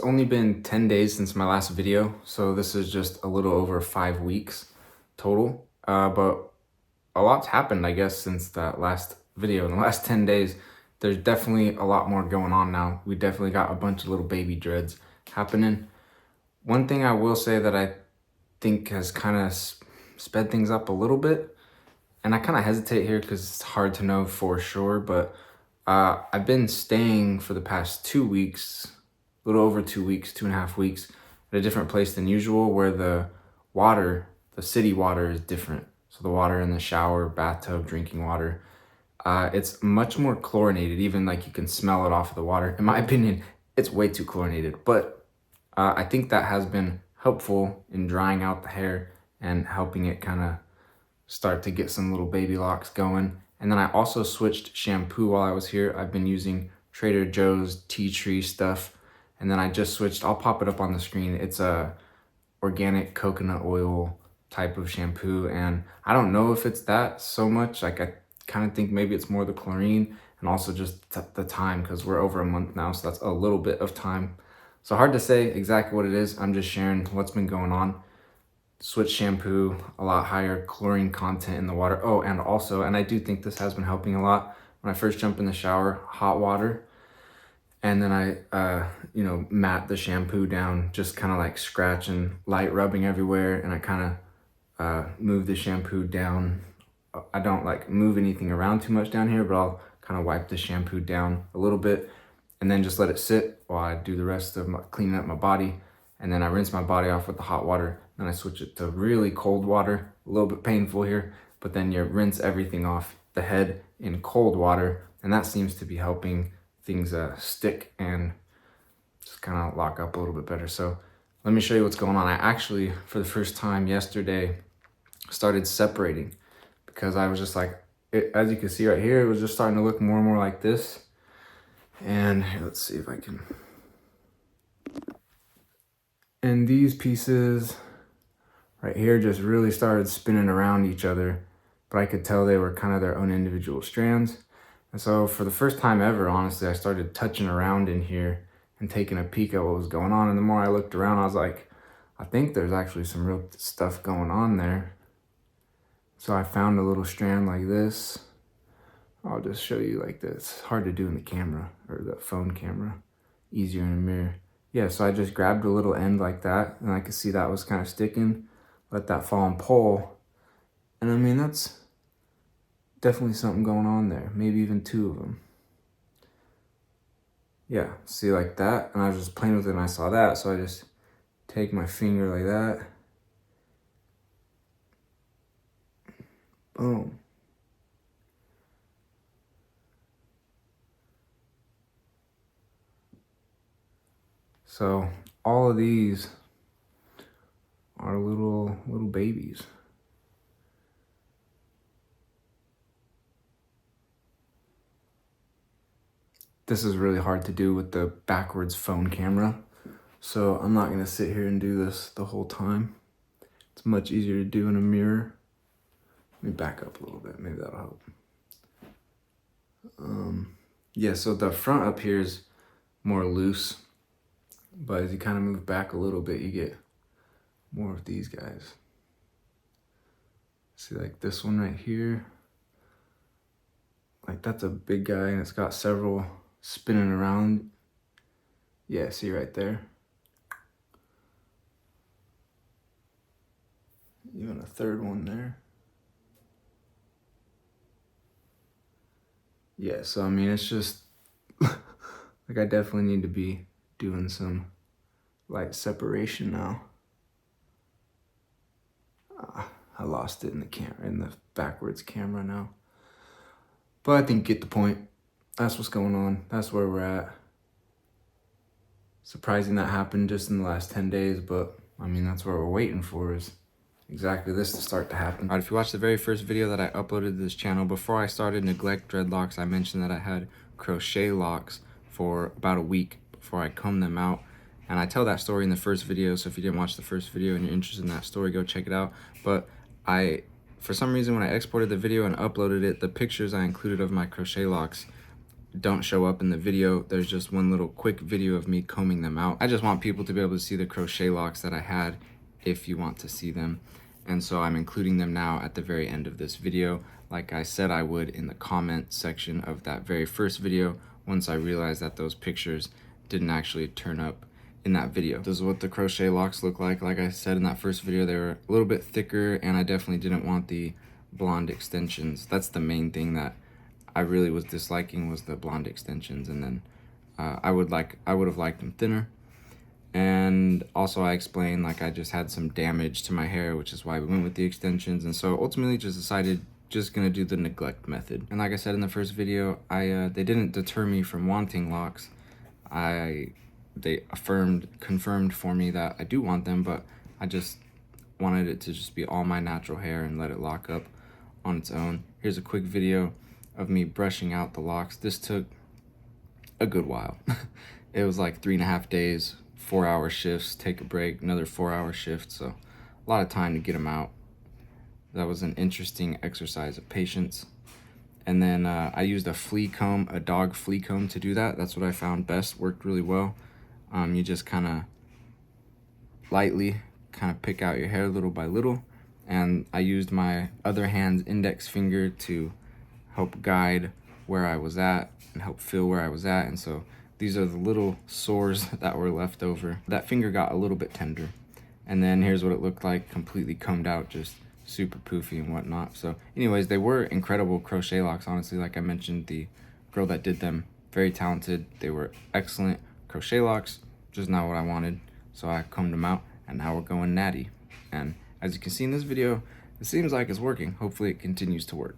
only been 10 days since my last video, so this is just a little over 5 weeks total. But a lot's happened, I guess, since that last video. In the last 10 days, there's definitely a lot more going on now. We definitely got a bunch of little baby dreads happening. One thing I will say that I think has kind of sped things up a little bit, and I kind of hesitate here because it's hard to know for sure, but I've been staying for the past 2 weeks, a little over 2 weeks, 2.5 weeks, at a different place than usual, where the water, the city water, is different. So the water in the shower, bathtub, drinking water, it's much more chlorinated. Even like you can smell it off of the water. In my opinion, it's way too chlorinated, but I think that has been helpful in drying out the hair and helping it kind of start to get some little baby locks going. And then I also switched shampoo while I was here. I've been using Trader Joe's tea tree stuff. And then I just switched, I'll pop it up on the screen. It's a organic coconut oil type of shampoo. And I don't know if it's that so much. Like I kind of think maybe it's more the chlorine and also just the time, because we're over a month now. So that's a little bit of time. So hard to say exactly what it is. I'm just sharing what's been going on. Switch shampoo, a lot higher chlorine content in the water. Oh, and also, and I do think this has been helping a lot, when I first jump in the shower, hot water, and then I, mat the shampoo down, just kind of like scratch and light rubbing everywhere, and I kind of move the shampoo down. I don't like move anything around too much down here, but I'll kind of wipe the shampoo down a little bit, and then just let it sit while I do the rest of cleaning up my body. And then I rinse my body off with the hot water. Then I switch it to really cold water, a little bit painful here, but then you rinse everything off the head in cold water. And that seems to be helping things stick and just kind of lock up a little bit better. So let me show you what's going on. I actually, for the first time yesterday, started separating, because I was just like, as you can see right here, it was just starting to look more and more like this. And here, let's see if I can. And these pieces right here just really started spinning around each other, but I could tell they were kind of their own individual strands. And so for the first time ever, honestly, I started touching around in here and taking a peek at what was going on. And the more I looked around, I was like, I think there's actually some real stuff going on there. So I found a little strand like this. I'll just show you like this. It's hard to do in the camera, or the phone camera. Easier in a mirror. Yeah, so I just grabbed a little end like that, and I could see that was kind of sticking. Let that fall and pull. And I mean, that's definitely something going on there. Maybe even two of them. Yeah, see like that? And I was just playing with it and I saw that, so I just take my finger like that. Boom. So all of these are little babies. This is really hard to do with the backwards phone camera, so I'm not gonna sit here and do this the whole time. It's much easier to do in a mirror. Let me back up a little bit, maybe that'll help. Yeah, so the front up here is more loose, but as you kind of move back a little bit, you get more of these guys. See, like this one right here, like that's a big guy and it's got several spinning around. Yeah, see right there? Even a third one there. Yeah, so I mean, it's just, like I definitely need to be doing some light separation now. I lost it in the backwards camera now. But I think you get the point. That's what's going on. That's where we're at. Surprising that happened just in the last 10 days, but I mean, that's what we're waiting for, is exactly this to start to happen. All right, if you watched the very first video that I uploaded to this channel, before I started Neglect Dreadlocks, I mentioned that I had crochet locks for about a week before I combed them out. And I tell that story in the first video, so if you didn't watch the first video and you're interested in that story, go check it out. But for some reason, when I exported the video and uploaded it, the pictures I included of my crochet locks don't show up in the video. There's just one little quick video of me combing them out. I just want people to be able to see the crochet locks that I had if you want to see them. And so I'm including them now at the very end of this video, like I said I would in the comment section of that very first video, once I realized that those pictures didn't actually turn up in that video. This is what the crochet locks look like. Like I said in that first video, they were a little bit thicker, and I definitely didn't want the blonde extensions. That's the main thing that I really was disliking, was the blonde extensions. And then I would have liked them thinner. And also I explained like I just had some damage to my hair, which is why we went with the extensions. And so ultimately just decided just gonna do the neglect method. And like I said in the first video, they didn't deter me from wanting locks. They confirmed for me that I do want them, but I just wanted it to just be all my natural hair and let it lock up on its own. Here's a quick video of me brushing out the locks. This took a good while. It was like 3.5 days, 4-hour shifts, take a break, another 4-hour shift, so a lot of time to get them out. That was an interesting exercise of patience. And then I used a flea comb, a dog flea comb, to do that. That's what I found best, worked really well. You just kind of lightly pick out your hair little by little. And I used my other hand's index finger to help guide where I was at and help feel where I was at. And so these are the little sores that were left over. That finger got a little bit tender. And then here's what it looked like, completely combed out, just super poofy and whatnot. So anyways, they were incredible crochet locks, honestly. Like I mentioned, the girl that did them, very talented. They were excellent crochet locks, just not what I wanted. So I combed them out, and now we're going natty. And as you can see in this video, it seems like it's working. Hopefully it continues to work.